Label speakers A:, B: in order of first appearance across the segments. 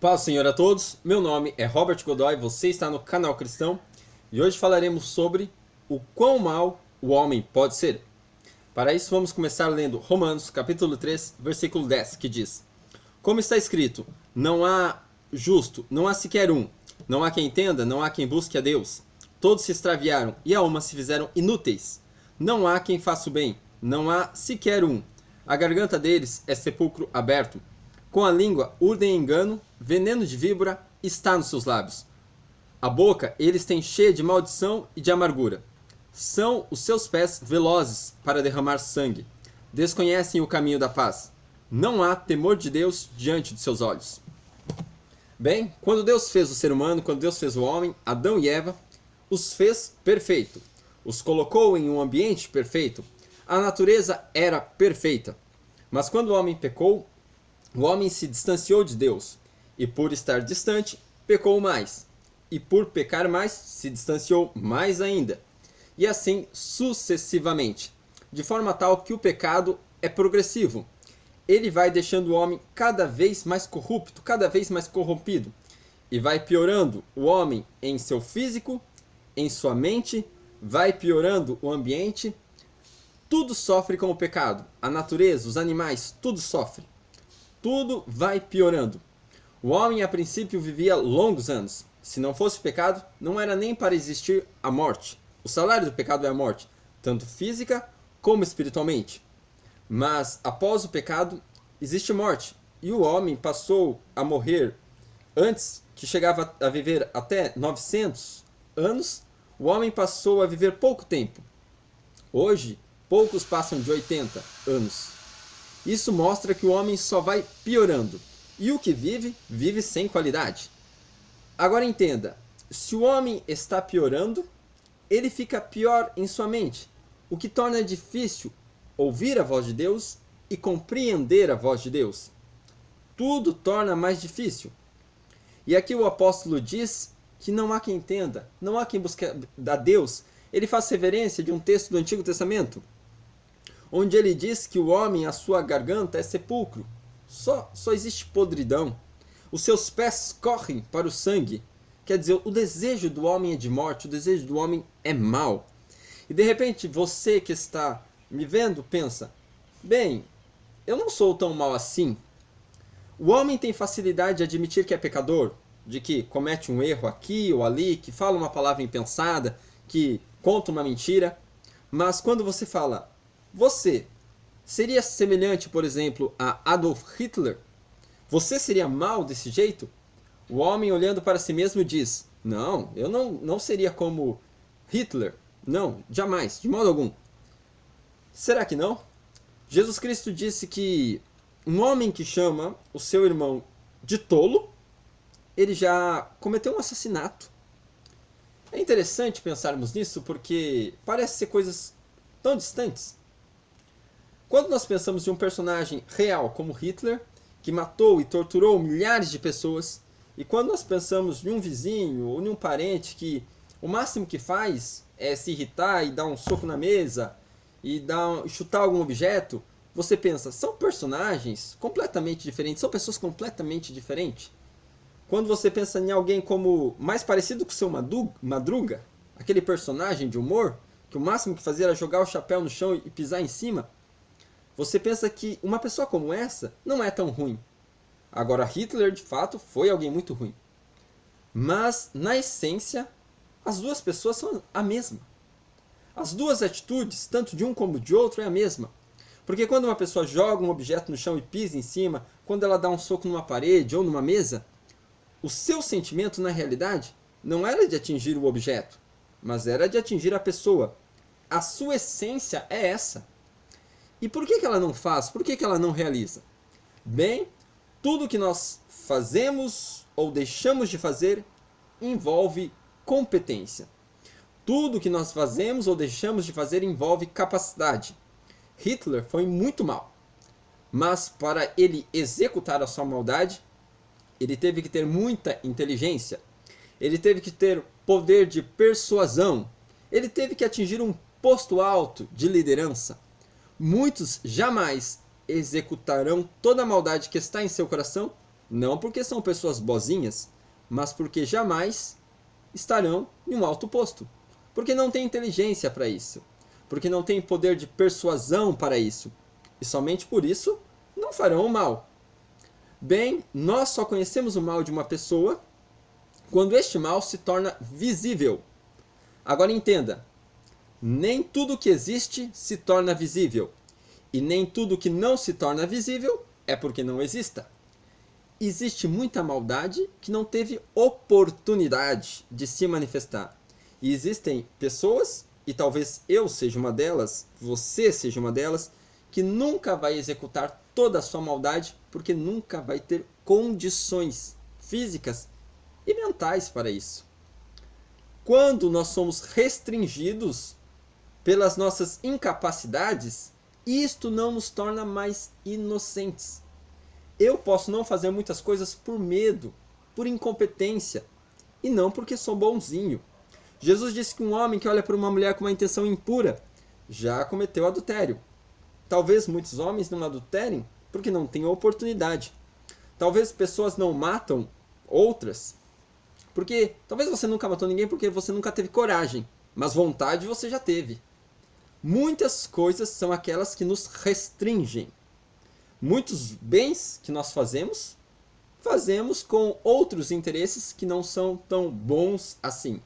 A: Paz, Senhor, a todos. Meu nome é Robert Godoy, você está no canal Cristão e hoje falaremos sobre o quão mal o homem pode ser. Para isso vamos começar lendo Romanos capítulo 3, versículo 10, que diz: Como está escrito, não há justo, não há sequer um, não há quem entenda, não há quem busque a Deus. Todos se extraviaram e a alma se fizeram inúteis. Não há quem faça o bem, não há sequer um. A garganta deles é sepulcro aberto. Com a língua urdem engano, veneno de víbora está nos seus lábios. A boca eles têm cheia de maldição e de amargura. São os seus pés velozes para derramar sangue. Desconhecem o caminho da paz. Não há temor de Deus diante de seus olhos. Bem, quando Deus fez o ser humano, quando Deus fez o homem, Adão e Eva, os fez perfeito. Os colocou em um ambiente perfeito. A natureza era perfeita. Mas quando o homem pecou, o homem se distanciou de Deus, e por estar distante, pecou mais, e por pecar mais, se distanciou mais ainda, e assim sucessivamente, de forma tal que o pecado é progressivo. Ele vai deixando o homem cada vez mais corrupto, cada vez mais corrompido, e vai piorando o homem em seu físico, em sua mente, vai piorando o ambiente. Tudo sofre com o pecado, a natureza, os animais, tudo sofre. Tudo vai piorando. O homem a princípio vivia longos anos. Se não fosse o pecado, não era nem para existir a morte. O salário do pecado é a morte, tanto física como espiritualmente. Mas após o pecado, existe morte. E o homem passou a morrer antes, que chegava a viver até 900 anos, o homem passou a viver pouco tempo. Hoje, poucos passam de 80 anos. Isso mostra que o homem só vai piorando. E o que vive, vive sem qualidade. Agora entenda, se o homem está piorando, ele fica pior em sua mente, o que torna difícil ouvir a voz de Deus e compreender a voz de Deus. Tudo torna mais difícil. E aqui o apóstolo diz que não há quem entenda, não há quem busque a Deus. Ele faz referência de um texto do Antigo Testamento, onde ele diz que o homem, a sua garganta é sepulcro. Só existe podridão. Os seus pés correm para o sangue. Quer dizer, o desejo do homem é de morte, o desejo do homem é mau. E de repente você que está me vendo pensa, bem, eu não sou tão mau assim. O homem tem facilidade de admitir que é pecador, de que comete um erro aqui ou ali, que fala uma palavra impensada, que conta uma mentira. Mas quando você fala, você seria semelhante, por exemplo, a Adolf Hitler? Você seria mal desse jeito? O homem olhando para si mesmo diz, não, eu não seria como Hitler. Não, jamais, de modo algum. Será que não? Jesus Cristo disse que um homem que chama o seu irmão de tolo, ele já cometeu um assassinato. É interessante pensarmos nisso porque parece ser coisas tão distantes. Quando nós pensamos em um personagem real como Hitler, que matou e torturou milhares de pessoas, e quando nós pensamos em um vizinho ou em um parente que o máximo que faz é se irritar e dar um soco na mesa e chutar algum objeto, você pensa, são personagens completamente diferentes, são pessoas completamente diferentes. Quando você pensa em alguém como mais parecido com o seu Madruga, aquele personagem de humor, que o máximo que fazia era jogar o chapéu no chão e pisar em cima, você pensa que uma pessoa como essa não é tão ruim. Agora, Hitler, de fato, foi alguém muito ruim. Mas, na essência, as duas pessoas são a mesma. As duas atitudes, tanto de um como de outro, é a mesma. Porque quando uma pessoa joga um objeto no chão e pisa em cima, quando ela dá um soco numa parede ou numa mesa, o seu sentimento, na realidade, não era de atingir o objeto, mas era de atingir a pessoa. A sua essência é essa. E por que ela não faz? Por que ela não realiza? Bem, tudo que nós fazemos ou deixamos de fazer envolve competência. Tudo que nós fazemos ou deixamos de fazer envolve capacidade. Hitler foi muito mal, mas para ele executar a sua maldade, ele teve que ter muita inteligência, ele teve que ter poder de persuasão, ele teve que atingir um posto alto de liderança. Muitos jamais executarão toda a maldade que está em seu coração Não porque são pessoas bozinhas, mas porque jamais estarão em um alto posto. Porque não têm inteligência para isso. Porque não têm poder de persuasão para isso. E somente por isso não farão o mal. Bem, nós só conhecemos o mal de uma pessoa quando este mal se torna visível. Agora entenda, nem tudo que existe se torna visível. E nem tudo que não se torna visível é porque não exista. Existe muita maldade que não teve oportunidade de se manifestar. E existem pessoas, e talvez eu seja uma delas, você seja uma delas, que nunca vai executar toda a sua maldade porque nunca vai ter condições físicas e mentais para isso. Quando nós somos restringidos pelas nossas incapacidades, isto não nos torna mais inocentes. Eu posso não fazer muitas coisas por medo, por incompetência, e não porque sou bonzinho. Jesus disse que um homem que olha para uma mulher com uma intenção impura já cometeu adultério. Talvez muitos homens não adulterem porque não têm oportunidade. Talvez pessoas não matam outras porque talvez você nunca matou ninguém porque você nunca teve coragem, mas vontade você já teve. Muitas coisas são aquelas que nos restringem. Muitos bens que nós fazemos com outros interesses que não são tão bons assim.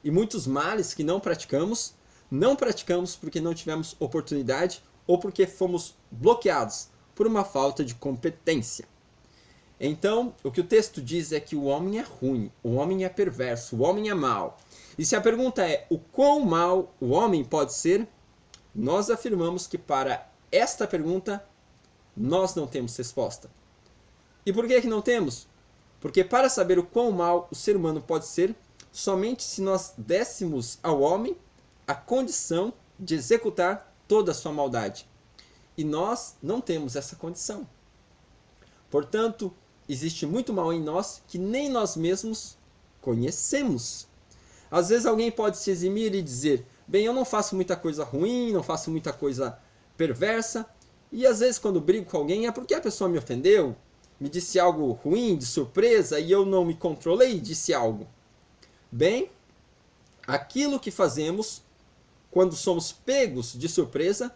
A: E muitos males que não praticamos porque não tivemos oportunidade ou porque fomos bloqueados por uma falta de competência. Então, o que o texto diz é que o homem é ruim, o homem é perverso, o homem é mau. E se a pergunta é o quão mau o homem pode ser, nós afirmamos que para esta pergunta nós não temos resposta. E por que não temos? Porque para saber o quão mau o ser humano pode ser, somente se nós dessemos ao homem a condição de executar toda a sua maldade. E nós não temos essa condição. Portanto, existe muito mal em nós que nem nós mesmos conhecemos. Às vezes alguém pode se eximir e dizer, bem, eu não faço muita coisa ruim, não faço muita coisa perversa. E às vezes quando brigo com alguém é porque a pessoa me ofendeu, me disse algo ruim, de surpresa, e eu não me controlei e disse algo. Bem, aquilo que fazemos quando somos pegos de surpresa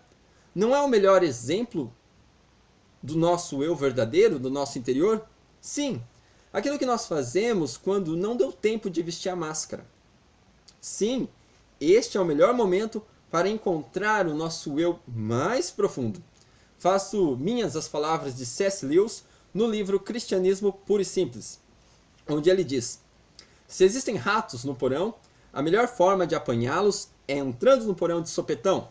A: não é o melhor exemplo do nosso eu verdadeiro, do nosso interior? Sim, aquilo que nós fazemos quando não deu tempo de vestir a máscara. Sim, este é o melhor momento para encontrar o nosso eu mais profundo. Faço minhas as palavras de C.S. Lewis no livro Cristianismo Puro e Simples, onde ele diz: se existem ratos no porão, a melhor forma de apanhá-los é entrando no porão de sopetão,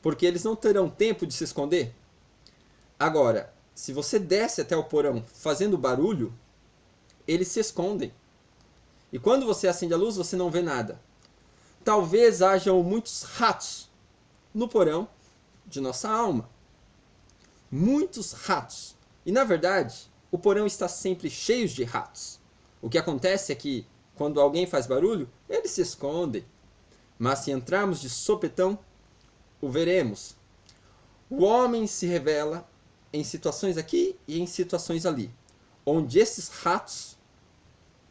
A: porque eles não terão tempo de se esconder. Agora, se você desce até o porão fazendo barulho, eles se escondem. E quando você acende a luz, você não vê nada. Talvez hajam muitos ratos no porão de nossa alma. Muitos ratos. E na verdade, o porão está sempre cheio de ratos. O que acontece é que, quando alguém faz barulho, eles se escondem. Mas se entrarmos de sopetão, o veremos. O homem se revela em situações aqui e em situações ali, onde esses ratos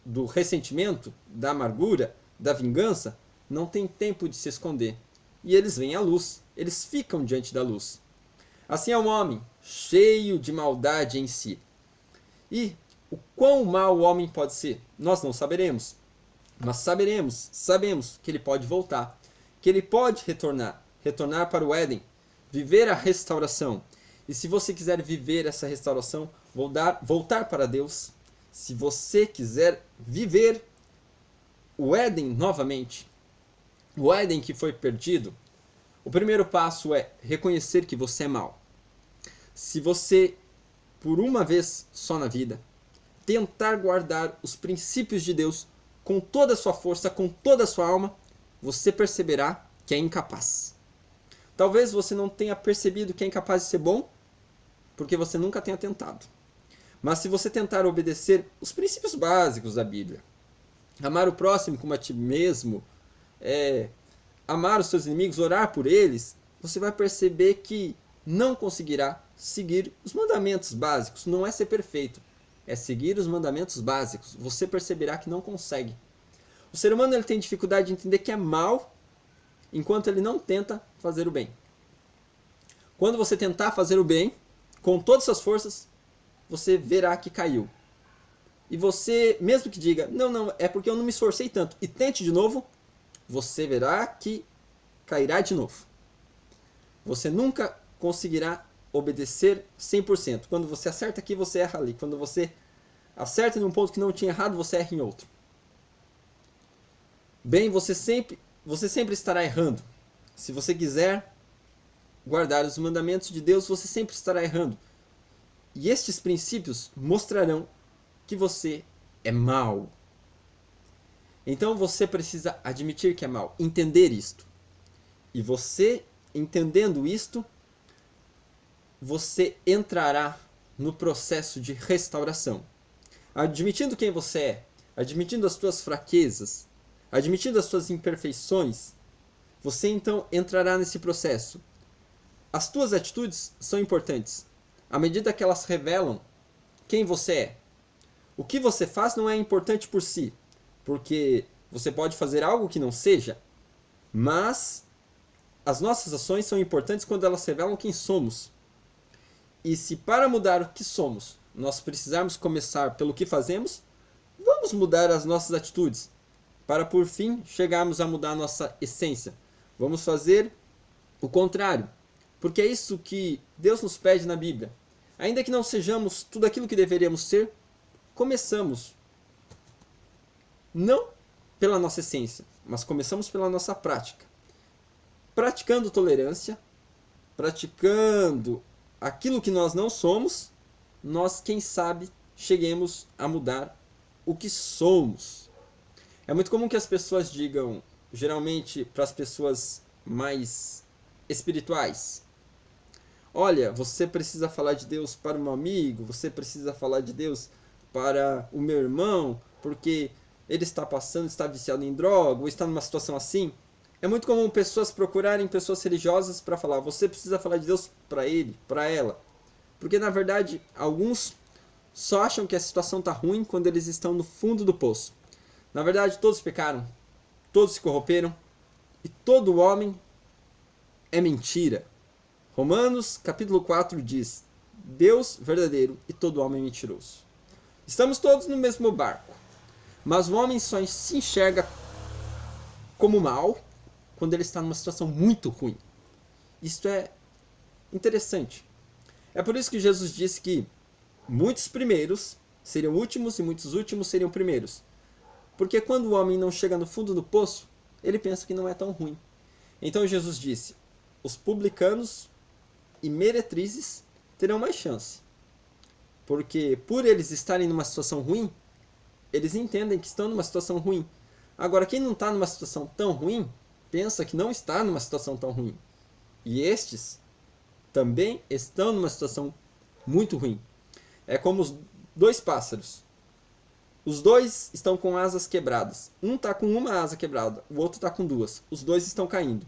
A: do ressentimento, da amargura, da vingança, não têm tempo de se esconder. E eles vêm à luz, eles ficam diante da luz. Assim é um homem, cheio de maldade em si. E o quão mau o homem pode ser, nós não saberemos. Mas sabemos que ele pode voltar, que ele pode retornar para o Éden, viver a restauração. E se você quiser viver essa restauração, voltar para Deus, se você quiser viver o Éden novamente, o Éden que foi perdido, o primeiro passo é reconhecer que você é mau. Se você, por uma vez só na vida, tentar guardar os princípios de Deus com toda a sua força, com toda a sua alma, você perceberá que é incapaz. Talvez você não tenha percebido que é incapaz de ser bom, porque você nunca tenha tentado. Mas se você tentar obedecer os princípios básicos da Bíblia, amar o próximo como a ti mesmo, amar os seus inimigos, orar por eles, você vai perceber que não conseguirá seguir os mandamentos básicos. Não é ser perfeito, é seguir os mandamentos básicos. Você perceberá que não consegue. O ser humano ele tem dificuldade de entender que é mal enquanto ele não tenta fazer o bem. Quando você tentar fazer o bem, com todas as suas forças, você verá que caiu. E você, mesmo que diga, não, é porque eu não me esforcei tanto, e tente de novo, você verá que cairá de novo. Você nunca conseguirá obedecer 100%. Quando você acerta aqui, você erra ali. Quando você acerta em um ponto que não tinha errado, você erra em outro. Bem, você sempre estará errando. Se você quiser guardar os mandamentos de Deus, você sempre estará errando. E estes princípios mostrarão que você é mau. Então você precisa admitir que é mau, entender isto. E você, entendendo isto, você entrará no processo de restauração. Admitindo quem você é, admitindo as suas fraquezas, admitindo as suas imperfeições, você então entrará nesse processo. As tuas atitudes são importantes, à medida que elas revelam quem você é. O que você faz não é importante por si, porque você pode fazer algo que não seja, mas as nossas ações são importantes quando elas revelam quem somos. E se para mudar o que somos, nós precisarmos começar pelo que fazemos, vamos mudar as nossas atitudes, para por fim chegarmos a mudar a nossa essência. Vamos fazer o contrário, porque é isso que Deus nos pede na Bíblia. Ainda que não sejamos tudo aquilo que deveríamos ser, começamos não pela nossa essência, mas começamos pela nossa prática. Praticando tolerância, praticando aquilo que nós não somos, nós, quem sabe, cheguemos a mudar o que somos. É muito comum que as pessoas digam, geralmente para as pessoas mais espirituais, olha, você precisa falar de Deus para o meu amigo, você precisa falar de Deus para o meu irmão, porque ele está passando, está viciado em droga, ou está numa situação assim. É muito comum pessoas procurarem pessoas religiosas para falar, você precisa falar de Deus para ele, para ela. Porque na verdade, alguns só acham que a situação está ruim quando eles estão no fundo do poço. Na verdade, todos pecaram, todos se corromperam, e todo homem é mentira. Romanos capítulo 4 diz, Deus verdadeiro e todo homem mentiroso. Estamos todos no mesmo barco, mas o homem só se enxerga como mal quando ele está numa situação muito ruim. Isto é interessante. É por isso que Jesus disse que muitos primeiros seriam últimos e muitos últimos seriam primeiros. Porque quando o homem não chega no fundo do poço, ele pensa que não é tão ruim. Então Jesus disse, os publicanos e meretrizes terão mais chance. Porque por eles estarem numa situação ruim, eles entendem que estão numa situação ruim. Agora, quem não está numa situação tão ruim, pensa que não está numa situação tão ruim. E estes também estão numa situação muito ruim. É como os dois pássaros. Os dois estão com asas quebradas. Um está com uma asa quebrada, o outro está com duas. Os dois estão caindo.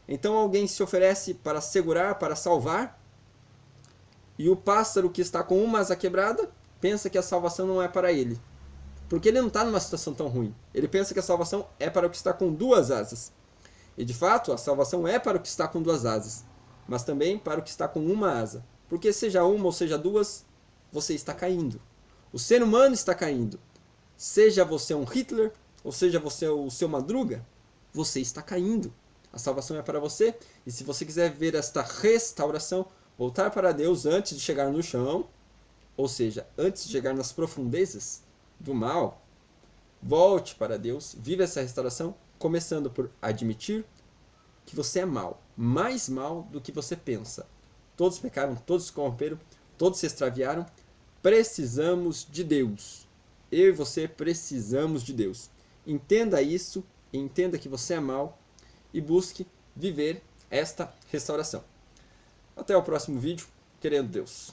A: Então alguém se oferece para segurar, para salvar. E o pássaro que está com uma asa quebrada pensa que a salvação não é para ele. Porque ele não está numa situação tão ruim. Ele pensa que a salvação é para o que está com duas asas. E de fato, a salvação é para o que está com duas asas. Mas também para o que está com uma asa. Porque seja uma ou seja duas, você está caindo. O ser humano está caindo. Seja você um Hitler, ou seja você o seu Madruga, você está caindo. A salvação é para você. E se você quiser ver esta restauração, voltar para Deus antes de chegar no chão, ou seja, antes de chegar nas profundezas do mal, volte para Deus, vive essa restauração, começando por admitir que você é mal, mais mal do que você pensa. Todos pecaram, todos se corromperam, todos se extraviaram. Precisamos de Deus. Eu e você precisamos de Deus. Entenda isso, entenda que você é mal e busque viver esta restauração. Até o próximo vídeo, querendo Deus.